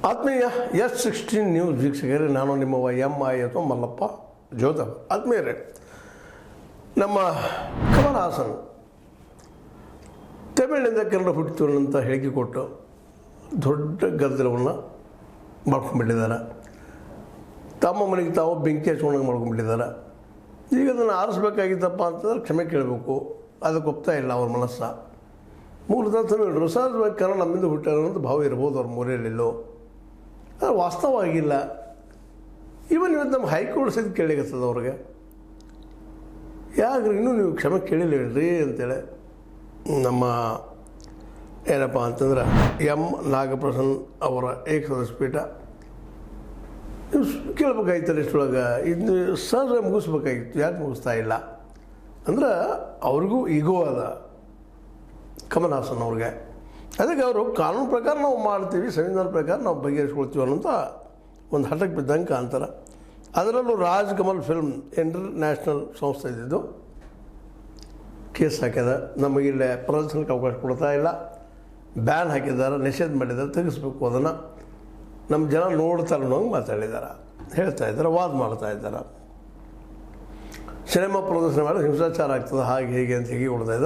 ಆತ್ಮೀಯ S16 news ವೀಕ್ಷಕರೇ, ನಾನು ನಿಮ್ಮ MI ಅಥವಾ ಮಲ್ಲಪ್ಪ ಜೋಧವ್. ಆತ್ಮೀಯರೇ, ನಮ್ಮ ಕಮಲ್ ಹಾಸನ್ ತಮಿಳಿನಿಂದ ಕನ್ನಡ ಹುಟ್ಟಿತು ಅಂತ ಹೇಳಿಕೆ ಕೊಟ್ಟು ದೊಡ್ಡ ಗದ್ದಲವನ್ನು ಮಾಡ್ಕೊಂಡ್ಬಿಟ್ಟಿದ್ದಾರೆ. ತಮ್ಮ ಮನೆಗೆ ತಾವು ಬೆಂಕಿ ಹಚ್ಕೊಂಡಂಗೆ ಮಾಡ್ಕೊಂಡ್ಬಿಟ್ಟಿದ್ದಾರೆ. ಈಗ ಅದನ್ನು ಆರಿಸ್ಬೇಕಾಗಿತ್ತಪ್ಪ ಅಂತಂದ್ರೆ ಕ್ಷಮೆ ಕೇಳಬೇಕು. ಅದಕ್ಕೆ ಒಪ್ತಾ ಇಲ್ಲ ಅವ್ರ ಮನಸ್ಸು. ಮೂಲತಃ ತಮಿಳು ಸಹಜವಾಗಿ ಕನ್ನಡ ನಮ್ಮಿಂದ ಹುಟ್ಟಾರ ಅಂತ ಭಾವ ಇರ್ಬೋದು ಅವ್ರ ಮೂಲೆಯಲ್ಲೆಲ್ಲೋ. ಅದು ವಾಸ್ತವ ಆಗಿಲ್ಲ. ಇವನ್ ಇವತ್ತು ನಮ್ಮ ಹೈಕೋರ್ಟ್ ಸಹಿತ ಕೇಳಿಗತ್ತದ ಅವ್ರಿಗೆ, ಯಾಕ್ರಿ ಇನ್ನೂ ನೀವು ಕ್ಷಮೆ ಕೇಳಿಲ್ರಿ ಅಂತೇಳಿ ನಮ್ಮ ಏನಪ್ಪ ಅಂತಂದ್ರೆ M ನಾಗಪ್ರಸನ್ನ ಅವರ ಏಕಸದಸ್ಯ ಪೀಠ ನೀವು ಕೇಳ್ಬೇಕಾಗಿತ್ತಲ್ಲ. ಇಷ್ಟೊಳಗೆ ಇದು ಸಹಜ ಮುಗಿಸ್ಬೇಕಾಗಿತ್ತು, ಯಾಕೆ ಮುಗಿಸ್ತಾ ಇಲ್ಲ ಅಂದ್ರೆ ಅವ್ರಿಗೂ ಈಗೋ ಅದ ಕಮಲ್ ಹಾಸನ್ ಅವ್ರಿಗೆ. ಅದಕ್ಕೆ ಅವರು ಕಾನೂನು ಪ್ರಕಾರ ನಾವು ಮಾಡ್ತೀವಿ, ಸಂವಿಧಾನ ಪ್ರಕಾರ ನಾವು ಬಗೆಹರಿಸ್ಕೊಳ್ತೀವಿ ಅನ್ನೋಂಥ ಒಂದು ಹಠಕ್ಕೆ ಬಿದ್ದಂಗೆ ಕಾಣ್ತಾರೆ. ಅದರಲ್ಲೂ ರಾಜ್ ಕಮಲ್ ಫಿಲ್ಮ್ ಇಂಟರ್ನ್ಯಾಷನಲ್ ಸಂಸ್ಥೆ ಇದ್ದಿದ್ದು ಕೇಸ್ ಹಾಕ್ಯದ. ನಮಗಿಲ್ಲೇ ಪ್ರದರ್ಶನಕ್ಕೆ ಅವಕಾಶ ಕೊಡ್ತಾ ಇಲ್ಲ, ಬ್ಯಾನ್ ಹಾಕಿದ್ದಾರೆ, ನಿಷೇಧ ಮಾಡಿದ್ದಾರೆ, ತೆಗೆಸ್ಬೇಕು. ಅದನ್ನು ನಮ್ಮ ಜನ ನೋಡ್ತಾರೆ ಅನ್ನೋಂಗೆ ಮಾತಾಡಿದ್ದಾರೆ, ಹೇಳ್ತಾ ಇದ್ದಾರೆ, ವಾದ ಮಾಡ್ತಾ ಇದ್ದಾರೆ. ಸಿನಿಮಾ ಪ್ರದರ್ಶನ ಮಾಡಿ ಹಿಂಸಾಚಾರ ಆಗ್ತದೆ ಹಾಗೆ ಹೀಗೆ ಅಂತ ಹೀಗೆ ಕೊಡ್ತಾ ಇದ್ದಾರೆ.